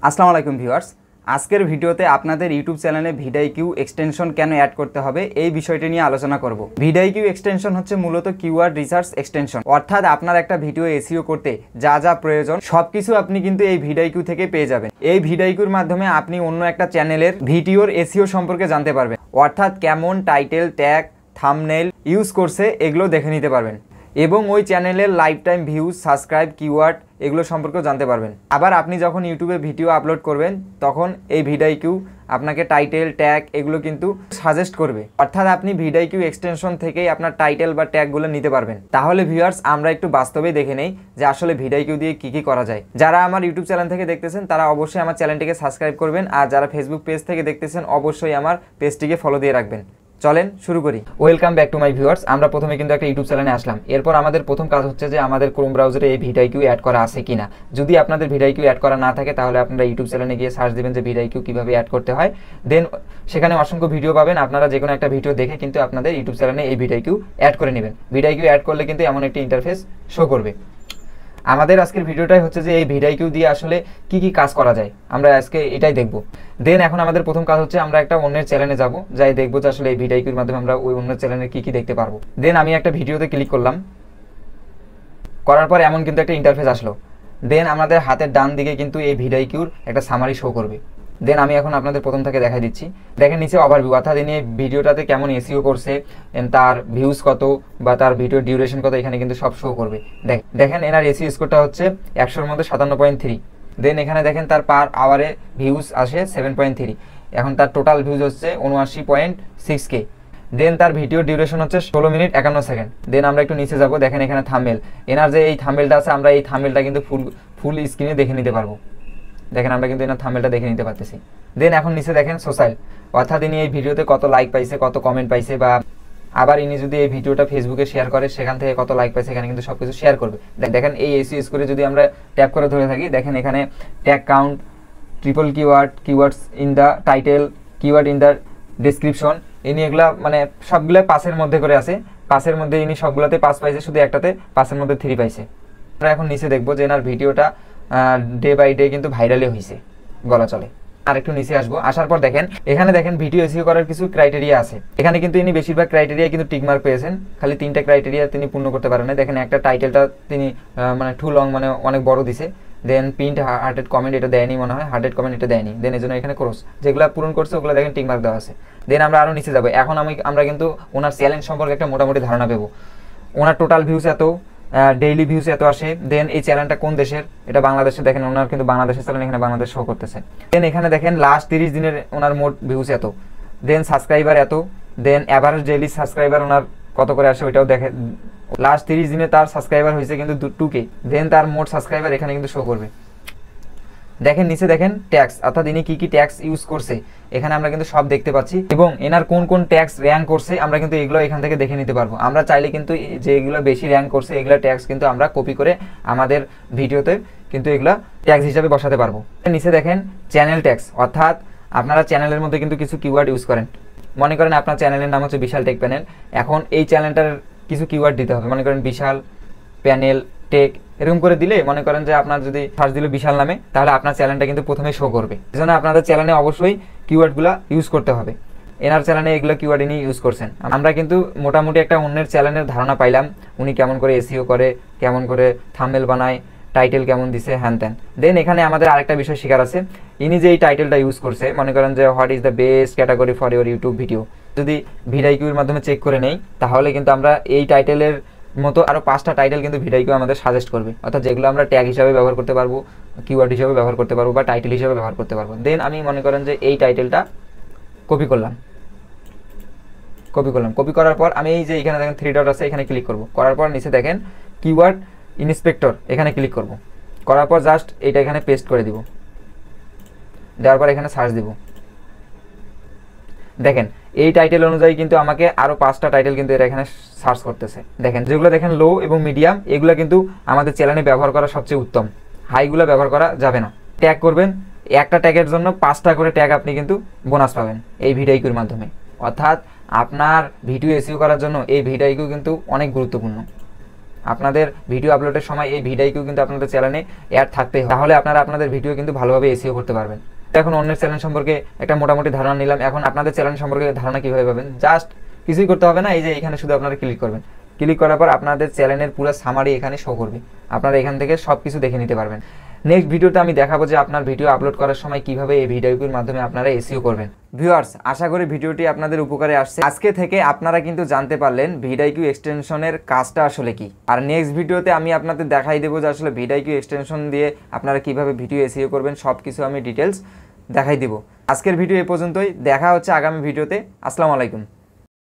আসসালামু আলাইকুম ভিউয়ার্স, আজকের ভিডিওতে আপনাদের ইউটিউব চ্যানেলে ভিডিআইকিউ এক্সটেনশন কেন অ্যাড করতে হবে এই বিষয়টি নিয়ে আলোচনা করব। ভিডিআইকিউ এক্সটেনশন হচ্ছে মূলত কিওয়ার্ড রিসার্চ এক্সটেনশন, অর্থাৎ আপনার একটা ভিডিও এসইও করতে যা যা প্রয়োজন সবকিছু আপনি কিন্তু এই ভিডিআইকিউ থেকে পেয়ে যাবেন। এই ভিডিআইকিউর মাধ্যমে আপনি অন্য একটা চ্যানেলের ভিডিওর এসইও সম্পর্কে জানতে পারবেন, অর্থাৎ কেমন টাইটেল, ট্যাগ, থাম্বনেইল ইউজ করছে এগুলো দেখে নিতে পারবেন এবং ওই চ্যানেলের life time views, subscribe, keyword এগুলো সম্পর্কেও জানতে পারবেন। আবার আপনি যখন ইউটিউবে ভিডিও আপলোড করবেন তখন এই ভিডিআইকিউ আপনাকে টাইটেল, ট্যাগ এগুলো কিন্তু সাজেস্ট করবে, অর্থাৎ আপনি ভিডিআইকিউ এক্সটেনশন থেকেই আপনার টাইটেল বা ট্যাগগুলো নিতে পারবেন। তাহলে ভিউয়ার্স, আমরা একটু বাস্তবেই দেখে নেই যে আসলে ভিডিআইকিউ দিয়ে কী করা যায়। যারা আমার ইউটিউব চ্যানেল থেকে দেখতেছেন তারা অবশ্যই আমার চ্যানেলটিকে সাবস্ক্রাইব করবেন, আর যারা ফেসবুক পেজ থেকে দেখতেছেন অবশ্যই আমার পেজটিকে ফলো দিয়ে রাখবেন। চলেন শুরু করি। Welcome back to my viewers. আমরা প্রথমে কিন্তু একটা ইউটিউব চ্যানেলে আসলাম। এরপর আমাদের প্রথম কাজ হচ্ছে যে আমাদের ক্রোম ব্রাউজারে এই ভিডিআইকিউ অ্যাড করা আছে কিনা। যদি আপনাদের ভিডিআইকিউ অ্যাড করা না থাকে তাহলে আপনারা ইউটিউব চ্যানেলে গিয়ে সার্চ দিবেন যে ভিডিআইকিউ কীভাবে অ্যাড করতে হয়। দেন সেখানে অসংখ্য ভিডিও পাবেন। আপনারা যে কোনো একটা ভিডিও দেখে কিন্তু আপনাদের ইউটিউব চ্যানেলে এই ভিডিআইকিউ অ্যাড করে নেবেন। ভিডিআইকিউ অ্যাড করলে কিন্তু এমন একটি ইন্টারফেস শো করবে। আমাদের আজকের ভিডিওটাই হচ্ছে যে এই ভিডিআইকিউ দিয়ে আসলে কি কাজ করা যায়, আমরা আজকে এটাই দেখব। দেন এখন আমাদের প্রথম কাজ হচ্ছে আমরা একটা অন্যের চ্যানেলে যাব, যাই দেখবো যে আসলে এই ভিডিআইকিউর মাধ্যমে আমরা ওই অন্য চ্যানেলে কি দেখতে পারবো। দেন আমি একটা ভিডিওতে ক্লিক করলাম, করার পর এমন কিন্তু একটা ইন্টারফেস আসলো। দেন আমাদের হাতের ডান দিকে কিন্তু এই ভিডিআইকিউর একটা সামারি শো করবে। দেন আমি এখন আপনাদের প্রথম থেকে দেখাই দিচ্ছি। দেখেন নিচে ওভারভিউ, অর্থাৎ ইনি ভিডিওটাতে কেমন এসইও করছে, তার ভিউজ কত বা তার ভিডিও ডিউরেশন কত, এখানে কিন্তু সব শো করবে। দেখেন এনার এসইও স্কোরটা হচ্ছে 100-র মধ্যে 57.3। দেন এখানে দেখেন তার পার আওয়ারে ভিউজ আসে 7.3। এখন তার টোটাল ভিউজ হচ্ছে 79.6K। দেন তার ভিডিও ডিউরেশন হচ্ছে 16 মিনিট 51 সেকেন্ড। দেন আমরা একটু নিচে যাব, দেখেন এখানে থাম্বনেল, এনার যে এই থাম্বনেলটা আছে আমরা এই থাম্বনেলটা কিন্তু ফুল স্ক্রিনে দেখে নিতে পারবো। দেখেন আমরা কিন্তু এনার থাম্বনেলটা দেখে নিতে পারতেছি। দেন এখন নিচে দেখেন সোশ্যাল, অর্থাৎ ইনি এই ভিডিওতে কত লাইক পাইছে, কত কমেন্ট পাইছে, বা আবার ইনি যদি এই ভিডিওটা ফেসবুকে শেয়ার করে সেখান থেকে কত লাইক পাইছে এখানে কিন্তু সবকিছু শেয়ার করবে। দেখেন এই এসইও স্কোরে যদি আমরা ট্যাপ করে ধরে থাকি, দেখেন এখানে tag count, triple keywords in the title, keyword in the description, ইনি এগুলা মানে সবগুলো 5-এর মধ্যে করে আছে। 5-এর মধ্যে ইনি সবগুলোতে 5 পাইছে, শুধু একটাতে 5-এর মধ্যে 3 পাইছে। আমরা এখন নিচে দেখবো যে এনার ভিডিওটা ডে বাই ডে কিন্তু ভাইরালে হয়েছে বলা চলে। আর একটু নিচে আসবো, আসার পর দেখেন এখানে দেখেন ভিডিও এসইও করার কিছু ক্রাইটেরিয়া আছে। এখানে কিন্তু ইনি বেশিরভাগ ক্রাইটেরিয়া কিন্তু টিকমার্ক পেয়েছেন, খালি 3টা ক্রাইটেরিয়া তিনি পূর্ণ করতে পারেন না। দেখেন একটা টাইটেলটা তিনি মানে টু লং মানে অনেক বড় দিছে। দেন প্রিন্ট হার্টেড কমেন্ট এটা দেয়নি মনে হয়, হার্টেড কমেন্ট এটা দেয়নি। দেন এই জন্য এখানে ক্রস যেগুলো পূরণ করছে ওগুলো দেখেন টিকমার্ক দেওয়া আছে। দেন আমরা আরও নিচে যাবো। এখন আমরা কিন্তু ওনার চ্যালেঞ্জ সম্পর্কে একটা মোটামুটি ধারণা পেবো। ওনার টোটাল ভিউজ এত, ডেইলি ভিউজ এত আসে। দেন এই চ্যানেলটা কোন দেশের, এটা বাংলাদেশে। দেখেন ওনার কিন্তু বাংলাদেশের চ্যানেল, এখানে বাংলাদেশ শো করতেছে। দেন এখানে দেখেন লাস্ট 30 দিনের ওনার মোট ভিউজ এত। দেন সাবস্ক্রাইবার এত। দেন অ্যাভারেজ ডেইলি সাবস্ক্রাইবার ওনার কত করে আসে ওইটাও দেখে। লাস্ট 30 দিনে তার সাবস্ক্রাইবার হয়েছে কিন্তু 2K। দেন তার মোট সাবস্ক্রাইবার এখানে কিন্তু শো করবে। দেখেন নিচে দেখেন ট্যাক্স, অর্থাৎ ইনি কি ট্যাক্স ইউজ করছে এখানে আমরা কিন্তু সব দেখতে পাচ্ছি, এবং এনার কোন ট্যাক্স র্যাঙ্ক করছে আমরা কিন্তু এগুলো এখান থেকে দেখে নিতে পারবো। আমরা চাইলে কিন্তু যে এগুলো বেশি র্যাঙ্ক করছে এগুলো ট্যাক্স কিন্তু আমরা কপি করে আমাদের ভিডিওতে কিন্তু এগুলো ট্যাক্স হিসাবে বসাতে পারবো। নিচে দেখেন চ্যানেল ট্যাক্স, অর্থাৎ আপনারা চ্যানেলের মধ্যে কিন্তু কিছু কিওয়ার্ড ইউজ করেন। মনে করেন আপনার চ্যানেলের নাম হচ্ছে বিশাল টেক প্যানেল, এখন এই চ্যানেলটার কিছু কিওয়ার্ড দিতে হবে। মনে করেন বিশাল প্যানেল টেক এরকম করে দিলে মনে করেন যে আপনার যদি সার্চ দিল বিশাল নামে তাহলে আপনার চ্যানেলটা কিন্তু প্রথমে শো করবে। এজন্য আপনাদের চ্যানেলে অবশ্যই কিওয়ার্ডগুলো ইউজ করতে হবে। এনার চ্যানেলে এগুলো কিওয়ার্ড ইনি ইউজ করছেন। আমরা কিন্তু মোটামুটি একটা অন্যের চ্যানেলের ধারণা পাইলাম, উনি কেমন করে এসইও করে, কেমন করে থাম্বনেল বানায়, টাইটেল কেমন দিছে, হ্যান ত্যান। দেন এখানে আমাদের আরেকটা বিষয় শেখার আছে, ইনি যে এই টাইটেলটা ইউজ করছে, মনে করেন যে what is the best category for your YouTube video, যদি ভিডিআইকিউর মাধ্যমে চেক করে নেই তাহলে কিন্তু আমরা এই টাইটেলের মতো আরও 5টা টাইটেল কিন্তু ভিডিআইকিউ আমাদের সাজেস্ট করবে, অর্থাৎ যেগুলো আমরা ট্যাগ হিসাবে ব্যবহার করতে পারবো, কিওয়ার্ড হিসাবে ব্যবহার করতে পারবো বা টাইটেল হিসাবে ব্যবহার করতে পারবো। দেন আমি মনে করেন যে এই টাইটেলটা কপি করলাম। কপি করার পর আমি এই যে এখানে দেখেন 3 ডট আছে এখানে ক্লিক করব। করার পর নিচে দেখেন কিওয়ার্ড ইন্সপেক্টর এখানে ক্লিক করব। করার পর জাস্ট এইটা এখানে পেস্ট করে দিব, দেওয়ার পর এখানে সার্চ দিব। দেখেন এই টাইটেল অনুযায়ী কিন্তু আমাকে আরও 5টা টাইটেল কিন্তু এটা এখানে সার্চ করতেছে। দেখেন যেগুলো দেখেন লো এবং মিডিয়াম এগুলো কিন্তু আমাদের চ্যানেলে ব্যবহার করা সবচেয়ে উত্তম, হাইগুলো ব্যবহার করা যাবে না। ট্যাগ করবেন, একটা ট্যাগের জন্য 5টা করে ট্যাগ আপনি কিন্তু বোনাস পাবেন এই ভিডিআইকিউর মাধ্যমে। অর্থাৎ আপনার ভিডিও এসইও করার জন্য এই ভিডিআইকিউ কিন্তু অনেক গুরুত্বপূর্ণ। আপনাদের ভিডিও আপলোডের সময় এই ভিডিআইকিউ কিন্তু আপনাদের চ্যানেলে অ্যাড থাকতেই হবে, তাহলে আপনারা আপনাদের ভিডিও কিন্তু ভালোভাবে এসইও করতে পারবেন। এখন অন্যের চ্যানেল সম্পর্কে একটা মোটামুটি ধারণা নিলাম, এখন আপনাদের চ্যানেল সম্পর্কে ধারণা কীভাবে পাবেন? জাস্ট কিছুই করতে হবে না, এই যে এখানে শুধু আপনারা ক্লিক করবেন। ক্লিক করার পর আপনাদের চ্যানেলের পুরো সামারি এখানে শো করবে, আপনারা এখান থেকে সব কিছু দেখে নিতে পারবেন। নেক্সট ভিডিওতে আমি দেখাবো যে আপনার ভিডিও আপলোড করার সময় কিভাবে এই ভিডিওগুলোর মাধ্যমে আপনারা এসইও করবেন। ভিউয়ার্স, আশা করি ভিডিওটি আপনাদের উপকারে আসছে। আজকে থেকে আপনারা কিন্তু জানতে পারলেন ভিডিআইকিউ এক্সটেনশনের কাজটা আসলে কি। আর নেক্সট ভিডিওতে আমি আপনাদের দেখাই দেবো যে আসলে ভিডিআইকিউ এক্সটেনশন দিয়ে আপনারা কিভাবে ভিডিও এসইও করবেন, সব কিছু আমি ডিটেলস দেখাই দেবো। আজকের ভিডিও এ পর্যন্তই, দেখা হচ্ছে আগামী ভিডিওতে। আসসালামু আলাইকুম।